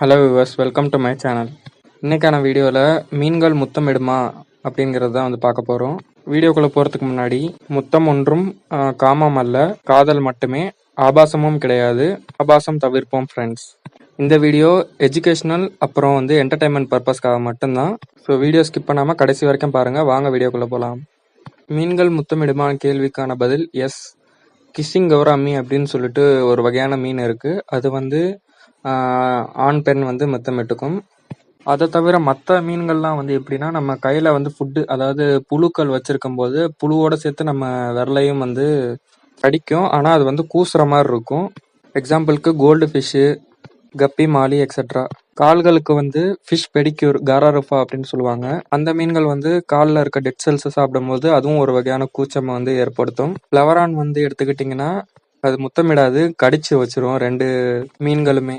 Hello viewers, welcome to my channel. இன்னைக்கான வீடியோவில் மீன்கள் முத்தமிடுமா அப்படிங்கிறது தான் வந்து பார்க்க போகிறோம். வீடியோக்குள்ளே போகிறதுக்கு முன்னாடி, முத்தம் ஒன்றும் காமம் அல்ல, காதல் மட்டுமே, ஆபாசமும் கிடையாது, ஆபாசம் தவிர்ப்போம் ஃப்ரெண்ட்ஸ். இந்த வீடியோ எஜுகேஷனல் அப்புறம் வந்து என்டர்டைன்மெண்ட் பர்பஸ்க்காக மட்டும்தான். ஸோ வீடியோ ஸ்கிப் பண்ணாமல் கடைசி வரைக்கும் பாருங்கள். வாங்க வீடியோக்குள்ளே போகலாம். மீன்கள் முத்தமிடுமா கேள்விக்கான பதில் எஸ். கிஸ்ஸிங் கௌராமி அப்படின்னு சொல்லிட்டு ஒரு வகையான மீன் இருக்கு. அது வந்து ஆண் பெண் வந்து முத்தமிட்டுக்கும். அதை தவிர மற்ற மீன்கள்லாம் வந்து எப்படின்னா, நம்ம கையில வந்து ஃபுட்டு, அதாவது புழுக்கள் வச்சிருக்கும் போது புழுவோட சேர்த்து நம்ம விரலையும் வந்து கடிக்கும். ஆனால் அது வந்து கூசுற மாதிரி இருக்கும். எக்ஸாம்பிளுக்கு கோல்டு ஃபிஷ்ஷு, கப்பி, மாலி எக்ஸெட்ரா. கால்களுக்கு வந்து ஃபிஷ் பெடிக்யூர், காராருஃபா அப்படின்னு சொல்லுவாங்க. அந்த மீன்கள் வந்து காலில் இருக்க டெட் செல்ஸை சாப்பிடும்போது அதுவும் ஒரு வகையான கூச்சம் வந்து ஏற்படுத்தும். பிளவரான் வந்து எடுத்துக்கிட்டிங்கன்னா அது முத்தமிடாது, கடிச்சு வச்சிரும் ரெண்டு மீன்களுமே.